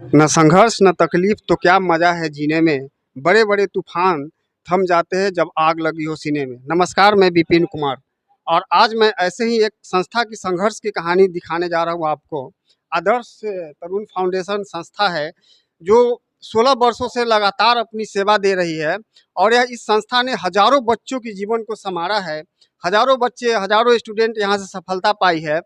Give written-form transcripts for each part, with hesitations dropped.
न संघर्ष न तकलीफ तो क्या मजा है जीने में, बड़े बड़े तूफान थम जाते हैं जब आग लगी हो सीने में। नमस्कार, मैं विपिन कुमार और आज मैं ऐसे ही एक संस्था की संघर्ष की कहानी दिखाने जा रहा हूँ आपको। आदर्श तरुण फाउंडेशन संस्था है जो 16 वर्षों से लगातार अपनी सेवा दे रही है और यह इस संस्था ने हजारों बच्चों के जीवन को संवारा है। हजारों बच्चे, हजारों स्टूडेंट यहाँ से सफलता पाई है।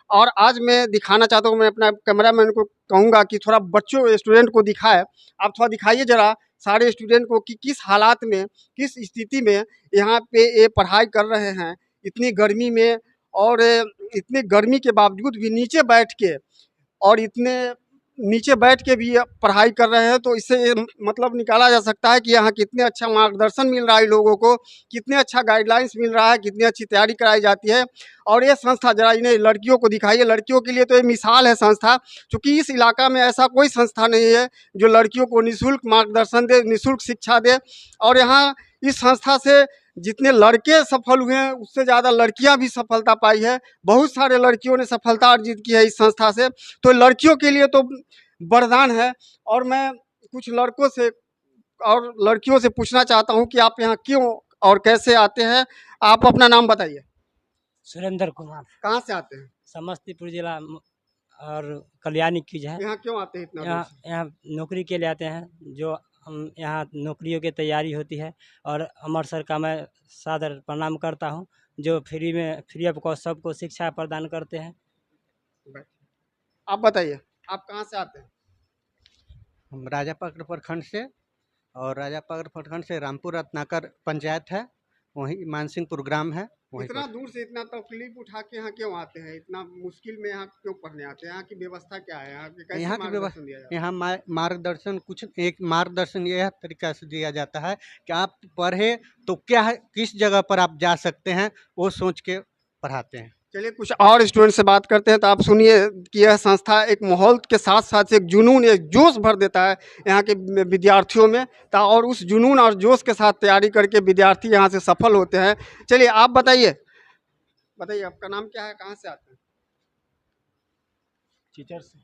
और आज मैं दिखाना चाहता हूँ, मैं अपना कैमरामैन को कहूँगा कि थोड़ा बच्चों स्टूडेंट को दिखाए। आप थोड़ा दिखाइए जरा सारे स्टूडेंट को कि किस हालात में, किस स्थिति में यहाँ पे ये पढ़ाई कर रहे हैं इतनी गर्मी में। और इतनी गर्मी के बावजूद भी नीचे बैठ के और इतने नीचे बैठ के भी पढ़ाई कर रहे हैं, तो इससे ये मतलब निकाला जा सकता है कि यहाँ कितने अच्छा मार्गदर्शन मिल रहा है लोगों को, कितने अच्छा गाइडलाइंस मिल रहा है, कितनी अच्छी तैयारी कराई जाती है। और ये संस्था जरा इन्हें लड़कियों को दिखाइए, लड़कियों के लिए तो ये मिसाल है संस्था, क्योंकि इस इलाका में ऐसा कोई संस्था नहीं है जो लड़कियों को निःशुल्क मार्गदर्शन दे, निःशुल्क शिक्षा दे। और यहाँ इस संस्था से जितने लड़के सफल हुए हैं उससे ज़्यादा लड़कियां भी सफलता पाई है। बहुत सारे लड़कियों ने सफलता अर्जित की है इस संस्था से, तो लड़कियों के लिए तो वरदान है। और मैं कुछ लड़कों से और लड़कियों से पूछना चाहता हूं कि आप यहाँ क्यों और कैसे आते हैं। आप अपना नाम बताइए। सुरेंद्र कुमार, कहाँ से आते हैं? समस्तीपुर जिला और कल्याणी की है। यहाँ क्यों आते हैं इतना दूर यहाँ से? यहाँ नौकरी के लिए आते हैं, जो हम यहाँ नौकरियों की तैयारी होती है। और अमर सर का मैं सादर प्रणाम करता हूँ, जो फ्री ऑफ कॉस्ट सबको शिक्षा प्रदान करते हैं। आप बताइए, आप कहाँ से आते हैं? हम राजापाकड़ प्रखंड से, और राजापाकड़ प्रखंड से रामपुर रत्नाकर पंचायत है, वहीं मानसिंहपुर ग्राम है, वहीं इतना पर। दूर से इतना तकलीफ उठा के यहाँ क्यों आते हैं? इतना मुश्किल में यहाँ क्यों पढ़ने आते हैं? यहाँ की व्यवस्था क्या है? यहाँ के कैसे यहाँ की मार्गदर्शन दिया जाता है? यहाँ मार्गदर्शन कुछ एक मार्गदर्शन यह तरीका से दिया जाता है कि आप पढ़े तो क्या है, किस जगह पर आप जा सकते हैं, वो सोच के पढ़ाते हैं। चलिए कुछ और स्टूडेंट से बात करते हैं। तो आप सुनिए कि यह संस्था एक माहौल के साथ साथ एक जुनून, एक जोश भर देता है यहाँ के विद्यार्थियों में। और उस जुनून और जोश के साथ तैयारी करके विद्यार्थी यहाँ से सफल होते हैं। चलिए आप बताइए, आपका नाम क्या है, कहाँ से आते हैं? टीचर से।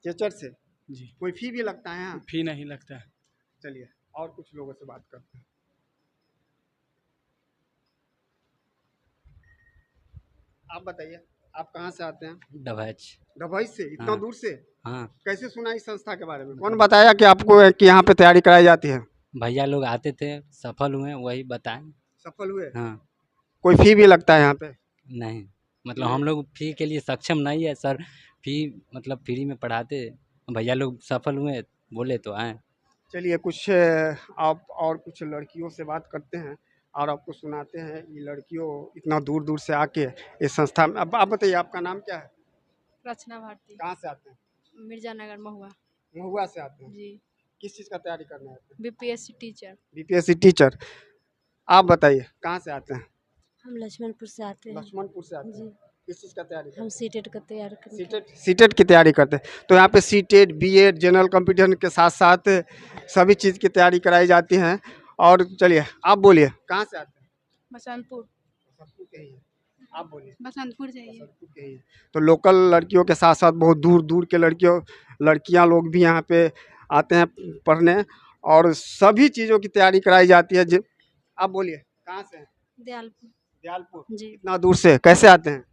चेचर से। जी। कोई फी भी लगता है यहाँ? फी नहीं लगता है। चलिए और कुछ लोगों से बात करते हैं। आप बताइए, आप कहाँ से आते हैं? डभैच। डभई से? इतना हाँ। दूर से? हाँ, कैसे सुना इस संस्था के बारे में? कौन बताया कि आपको कि यहाँ पे तैयारी कराई जाती है? भैया लोग आते थे, सफल हुए, वही बताएं। सफल हुए? हाँ। कोई फी भी लगता है यहाँ पे? नहीं, मतलब हम लोग फी के लिए सक्षम नहीं है सर। फी मतलब फ्री में पढ़ाते, भैया लोग सफल हुए, बोले तो आए। चलिए कुछ आप और कुछ लड़कियों से बात करते हैं और आपको सुनाते हैं ये लड़कियों इतना दूर दूर से आके इस संस्था में। अब आप बताइए, आपका नाम क्या है? रचना भारती, कहाँ से आते हैं? मिर्जानगर महुआ। महुआ से आते हैं। जी, किस चीज़ का तैयारी करने आते हैं? BPSC teacher. BPSC teacher. आप बताइए कहाँ से आते हैं? हम लक्ष्मणपुर से आते हैं। लक्ष्मणपुर से आते हैं। जी, किस चीज़ का तैयारी करते हम हैं? सीटेट का तैयार करते हैं। सीटेट की तैयारी करते हैं। तो यहाँ पे सीटेट, बीएड, जनरल कंपटीशन के साथ साथ सभी चीज़ की तैयारी कराई जाती हैं। और चलिए आप बोलिए, कहाँ से आते हैं? बसंतपुर। बसंतपुर के ही हैं। आप बोलिए। बसंतपुर चाहिए। बसंतपुर के ही हैं। तो लोकल लड़कियों के साथ साथ बहुत दूर दूर के लड़कियाँ लोग भी यहाँ पे आते हैं पढ़ने और सभी चीज़ों की तैयारी कराई जाती है। आप बोलिए, कहाँ से हैं? दयालपुर। दयालपुर। जी, इतना दूर से कैसे आते हैं?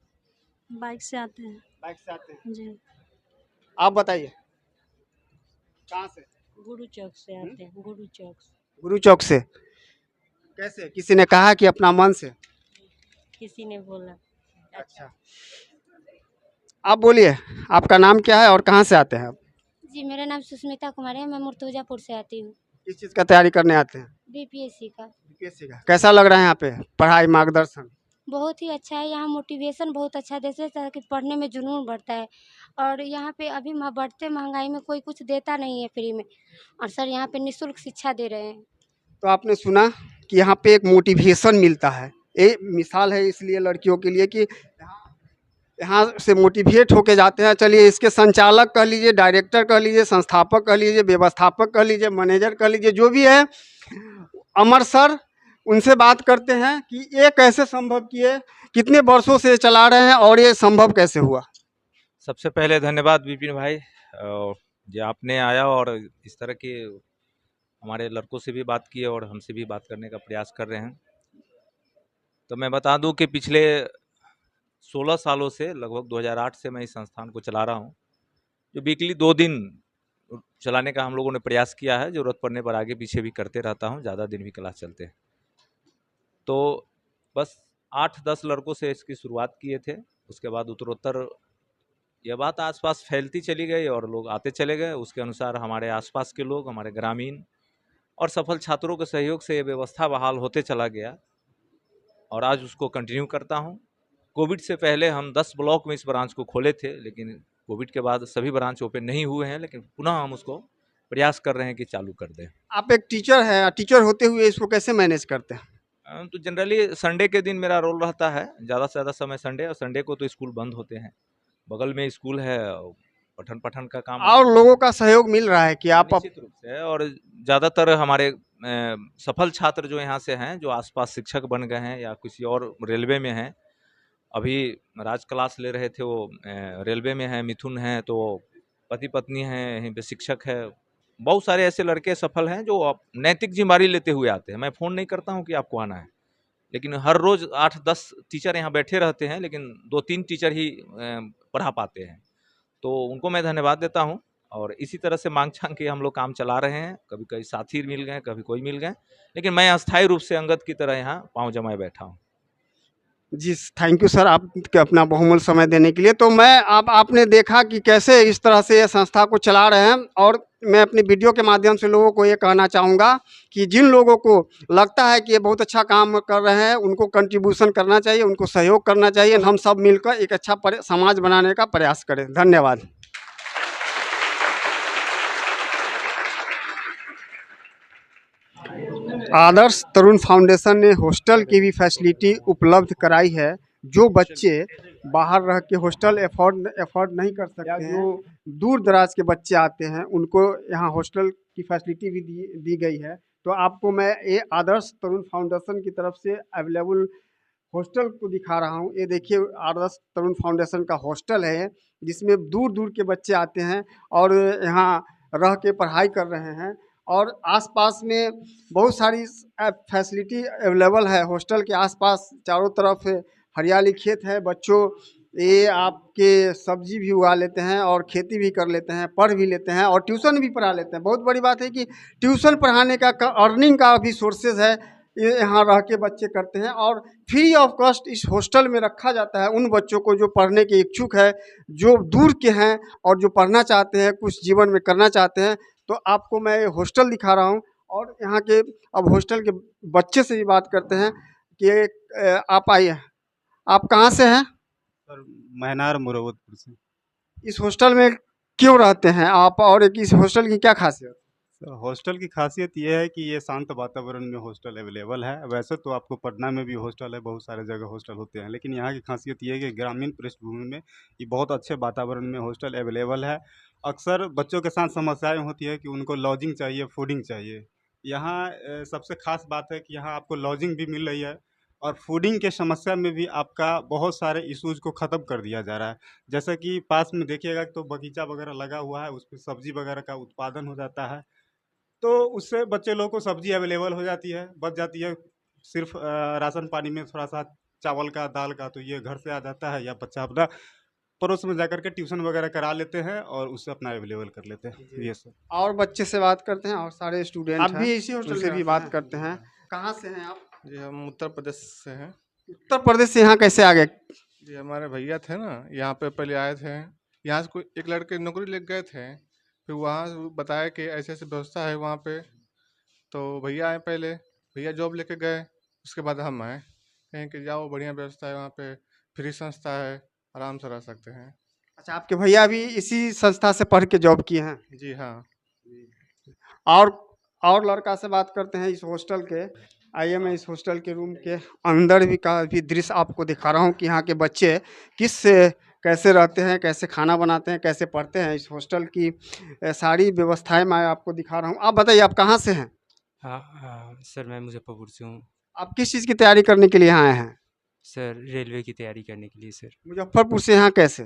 बाइक से आते हैं। बाइक से आते हैं। जी, आप बताइए कहाँ से? गुरु चौक से आते हैं। गुरु चौक से। गुरु चौक से। कैसे? किसी ने कहा कि अपना मन से? किसी ने बोला। अच्छा, आप बोलिए, आपका नाम क्या है और कहाँ से आते हैं आप? जी, मेरा नाम सुष्मिता कुमार है, मैं मुर्तुजापुर से आती हूँ। किस चीज़ का तैयारी करने आते हैं? बीपीएससी का। बीपीएससी का। कैसा लग रहा है यहाँ पे पढ़ाई, मार्गदर्शन? बहुत ही अच्छा है, यहाँ मोटिवेशन बहुत अच्छा देते हैं ताकि पढ़ने में जुनून बढ़ता है। और यहाँ पे अभी बढ़ते महंगाई में कोई कुछ देता नहीं है फ्री में, और सर यहाँ पे निःशुल्क शिक्षा दे रहे हैं। तो आपने सुना कि यहाँ पे एक मोटिवेशन मिलता है। ये मिसाल है इसलिए लड़कियों के लिए कि यहाँ से मोटिवेट होके जाते हैं। चलिए इसके संचालक कह लीजिए, डायरेक्टर कह लीजिए, संस्थापक कह लीजिए, व्यवस्थापक कह लीजिए, मैनेजर कह लीजिए, जो भी है, अमर सर, उनसे बात करते हैं कि ये कैसे संभव किए, कितने वर्षों से चला रहे हैं और ये संभव कैसे हुआ। सबसे पहले धन्यवाद विपिन भाई। जी, आपने आया और इस तरह के हमारे लड़कों से भी बात की और हमसे भी बात करने का प्रयास कर रहे हैं। तो मैं बता दूं कि पिछले 16 सालों से लगभग 2008 से मैं इस संस्थान को चला रहा हूं, जो वीकली 2 दिन चलाने का हम लोगों ने प्रयास किया है। ज़रूरत पड़ने पर आगे पीछे भी करते रहता हूं, ज़्यादा दिन भी क्लास चलते हैं। तो बस 8-10 लड़कों से इसकी शुरुआत किए थे। उसके बाद उत्तरोत्तर यह बात आसपास फैलती चली गई और लोग आते चले गए। उसके अनुसार हमारे आसपास के लोग, हमारे ग्रामीण और सफल छात्रों के सहयोग से ये व्यवस्था बहाल होते चला गया और आज उसको कंटिन्यू करता हूँ। कोविड से पहले हम 10 ब्लॉक में इस ब्रांच को खोले थे, लेकिन कोविड के बाद सभी ब्रांच ओपन नहीं हुए हैं, लेकिन पुनः हम उसको प्रयास कर रहे हैं कि चालू कर दें। आप एक टीचर हैं, टीचर होते हुए इसको कैसे मैनेज करते हैं? तो जनरली संडे के दिन मेरा रोल रहता है, ज़्यादा से ज़्यादा समय संडे, और संडे को तो स्कूल बंद होते हैं। बगल में स्कूल है, पठन पाठन का काम और लोगों का सहयोग मिल रहा है कि आप निश्चित रूप से, और ज़्यादातर हमारे सफल छात्र जो यहाँ से हैं, जो आसपास शिक्षक बन गए हैं या किसी और रेलवे में हैं, अभी राज क्लास ले रहे थे वो रेलवे में हैं, मिथुन हैं, तो पति पत्नी हैं, यहीं पे शिक्षक है। बहुत सारे ऐसे लड़के सफल हैं जो अब नैतिक जिम्मेदारी लेते हुए आते हैं। मैं फ़ोन नहीं करता हूँ कि आपको आना है, लेकिन हर रोज़ 8-10 टीचर यहाँ बैठे रहते हैं, लेकिन 2-3 टीचर ही पढ़ा पाते हैं। तो उनको मैं धन्यवाद देता हूँ और इसी तरह से मांग छांग के हम लोग काम चला रहे हैं। कभी कभी साथी मिल गए, कभी कोई मिल गए, लेकिन मैं अस्थायी रूप से अंगद की तरह यहाँ पाँव जमाए बैठा हूँ। जी, थैंक यू सर, आपके अपना बहुमूल्य समय देने के लिए। तो मैं आपने देखा कि कैसे इस तरह से ये संस्था को चला रहे हैं, और मैं अपनी वीडियो के माध्यम से लोगों को ये कहना चाहूँगा कि जिन लोगों को लगता है कि ये बहुत अच्छा काम कर रहे हैं, उनको कंट्रीब्यूशन करना चाहिए, उनको सहयोग करना चाहिए। हम सब मिलकर एक अच्छा समाज बनाने का प्रयास करें। धन्यवाद। आदर्श तरुण फाउंडेशन ने हॉस्टल की भी फैसिलिटी उपलब्ध कराई है। जो बच्चे बाहर रह के हॉस्टल अफोर्ड नहीं कर सकते हैं, जो दूर दराज के बच्चे आते हैं, उनको यहाँ हॉस्टल की फैसिलिटी भी दी गई है। तो आपको मैं ये आदर्श तरुण फाउंडेशन की तरफ से अवेलेबल हॉस्टल को दिखा रहा हूँ। ये देखिए, आदर्श तरुण फाउंडेशन का हॉस्टल है, जिसमें दूर दूर के बच्चे आते हैं और यहाँ रह के पढ़ाई कर रहे हैं। और आसपास में बहुत सारी फैसिलिटी अवेलेबल है। हॉस्टल के आसपास चारों तरफ हरियाली खेत है। बच्चों ये आपके सब्जी भी उगा लेते हैं और खेती भी कर लेते हैं, पढ़ भी लेते हैं और ट्यूशन भी पढ़ा लेते हैं। बहुत बड़ी बात है कि ट्यूशन पढ़ाने का अर्निंग का भी सोर्सेज है, ये यहाँ रह के बच्चे करते हैं। और फ्री ऑफ कॉस्ट इस हॉस्टल में रखा जाता है उन बच्चों को जो पढ़ने के इच्छुक है, जो दूर के हैं और जो पढ़ना चाहते हैं, कुछ जीवन में करना चाहते हैं। तो आपको मैं ये हॉस्टल दिखा रहा हूँ और यहाँ के अब हॉस्टल के बच्चे से भी बात करते हैं कि आप आइए, आप कहाँ से हैं? सर, महनार मुरवतपुर से। इस हॉस्टल में क्यों रहते हैं आप, और एक इस हॉस्टल की क्या खासियत? सर, हॉस्टल की खासियत ये है कि ये शांत वातावरण में हॉस्टल अवेलेबल है। वैसे तो आपको पटना में भी हॉस्टल है, बहुत सारे जगह हॉस्टल होते हैं, लेकिन यहाँ की खासियत ये है कि ग्रामीण पृष्ठभूमि में ये बहुत अच्छे वातावरण में हॉस्टल अवेलेबल है। अक्सर बच्चों के साथ समस्याएं होती है कि उनको लॉजिंग चाहिए, फूडिंग चाहिए। यहाँ सबसे खास बात है कि यहाँ आपको लॉजिंग भी मिल रही है और फूडिंग के समस्या में भी आपका बहुत सारे इश्यूज को ख़त्म कर दिया जा रहा है। जैसे कि पास में देखिएगा तो बगीचा वगैरह लगा हुआ है, उस पर सब्जी वगैरह का उत्पादन हो जाता है, तो उससे बच्चे लोगों को सब्जी अवेलेबल हो जाती है, बच जाती है। सिर्फ राशन पानी में थोड़ा सा चावल का, दाल का, तो ये घर से आ जाता है, या बच्चा अपना पड़ोस में जाकर के ट्यूशन वगैरह करा लेते हैं और उससे अपना अवेलेबल कर लेते हैं। ये सब और बच्चे से बात करते हैं और सारे स्टूडेंट आप भी इसी हॉस्टल से भी बात करते हैं। कहाँ से हैं आप? जी हम उत्तर प्रदेश से हैं। उत्तर प्रदेश से यहाँ कैसे आ गए? जी हमारे भैया थे ना, यहाँ पे पहले आए थे। यहाँ से कोई एक लड़के नौकरी ले गए थे, फिर वहाँ से बताया कि ऐसे ऐसे व्यवस्था है वहाँ पे, तो भैया आए पहले, भैया जॉब लेके गए, उसके बाद हम आए, कहें कि जाओ बढ़िया व्यवस्था है वहाँ पे, फ्री संस्था है, आराम से रह सकते हैं। अच्छा, आपके भैया भी इसी संस्था से पढ़ के जॉब किए हैं? जी हाँ। और लड़का से बात करते हैं इस हॉस्टल के। आइए, मैं इस हॉस्टल के रूम के अंदर भी का भी दृश्य आपको दिखा रहा हूँ कि यहाँ के बच्चे कैसे रहते हैं, कैसे खाना बनाते हैं, कैसे पढ़ते हैं। इस हॉस्टल की सारी व्यवस्थाएं मैं आपको दिखा रहा हूँ। आप बताइए, आप कहाँ से हैं? हाँ सर, मैं मुजफ्फरपुर से हूँ। आप किस चीज़ की तैयारी करने के लिए यहाँ आए हैं? सर रेलवे की तैयारी करने के लिए सर। मुजफ्फरपुर से यहाँ कैसे?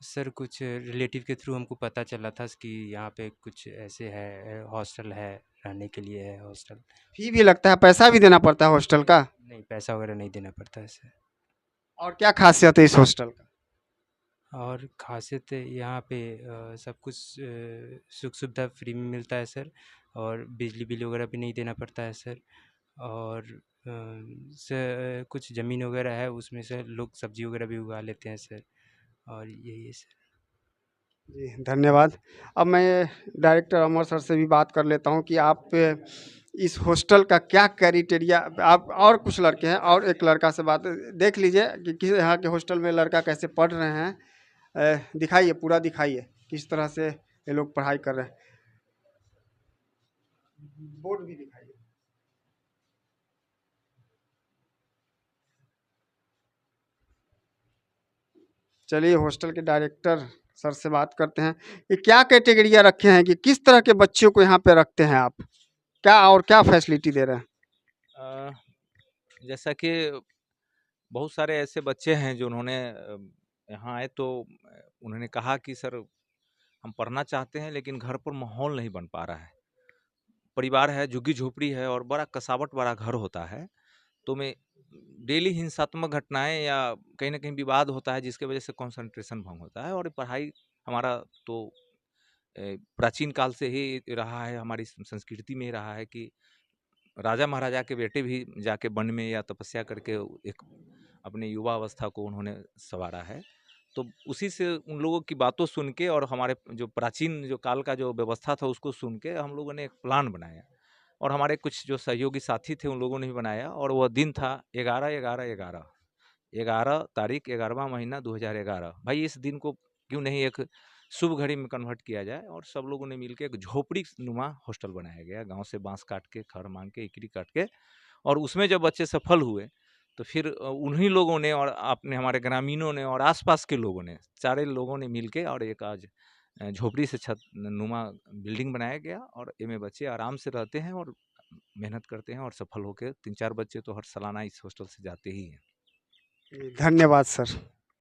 सर कुछ रिलेटिव के थ्रू हमको पता चला था कि यहाँ पे कुछ ऐसे है, हॉस्टल है, रहने के लिए है हॉस्टल। फी भी लगता है, पैसा भी देना पड़ता है हॉस्टल का? नहीं, पैसा वगैरह नहीं देना पड़ता है सर। और क्या खासियत है इस हॉस्टल का? और खासियत यहाँ पे सब कुछ सुख सुविधा फ्री में मिलता है सर, और बिजली बिल वगैरह भी नहीं देना पड़ता है सर। और कुछ ज़मीन वगैरह है, उसमें से लोग सब्जी वगैरह भी उगा लेते हैं सर, और यही है सर। जी धन्यवाद। अब मैं डायरेक्टर अमर सर से भी बात कर लेता हूँ कि आप इस हॉस्टल का क्या क्राइटेरिया, आप और कुछ लड़के हैं और एक लड़का से बात देख लीजिए कि किस यहाँ के हॉस्टल में लड़का कैसे पढ़ रहे हैं। दिखाइए, पूरा दिखाइए किस तरह से ये लोग पढ़ाई कर रहे हैं। बोर्ड भी दिखाइए। चलिए हॉस्टल के डायरेक्टर सर से बात करते हैं कि क्या कैटेगरिया रखे हैं, कि किस तरह के बच्चों को यहाँ पे रखते हैं आप, क्या और क्या फैसिलिटी दे रहे हैं? जैसा कि बहुत सारे ऐसे बच्चे हैं जो उन्होंने यहाँ आए तो उन्होंने कहा कि सर हम पढ़ना चाहते हैं लेकिन घर पर माहौल नहीं बन पा रहा है, परिवार है, झुग्गी झोपड़ी है और बड़ा कसावट वाला घर होता है, तो मैं डेली हिंसात्मक घटनाएं या कहीं ना कहीं विवाद होता है जिसके वजह से कंसंट्रेशन भंग होता है। और पढ़ाई हमारा तो प्राचीन काल से ही रहा है, हमारी संस्कृति में ही रहा है कि राजा महाराजा के बेटे भी जाके वन में या तपस्या करके एक अपने युवा अवस्था को उन्होंने संवारा है। तो उसी से उन लोगों की बातों सुन के और हमारे जो प्राचीन जो काल का जो व्यवस्था था उसको सुन के हम लोगों ने एक प्लान बनाया, और हमारे कुछ जो सहयोगी साथी थे उन लोगों ने भी बनाया। और वह दिन था 11 तारीख 11वां महीना 2011। भाई इस दिन को क्यों नहीं एक शुभ घड़ी में कन्वर्ट किया जाए, और सब लोगों ने मिलकर एक झोपड़ी नुमा हॉस्टल बनाया गया, गांव से बांस काट के, खर मांग के, इकड़ी काट के। और उसमें जब बच्चे सफल हुए तो फिर उन्हीं लोगों ने और अपने हमारे ग्रामीणों ने और आसपास के लोगों ने, सारे लोगों ने मिलके और एक आज झोपड़ी से छत नुमा बिल्डिंग बनाया गया, और इनमें बच्चे आराम से रहते हैं और मेहनत करते हैं और सफल होकर 3-4 बच्चे तो हर सालाना इस हॉस्टल से जाते ही हैं। धन्यवाद सर।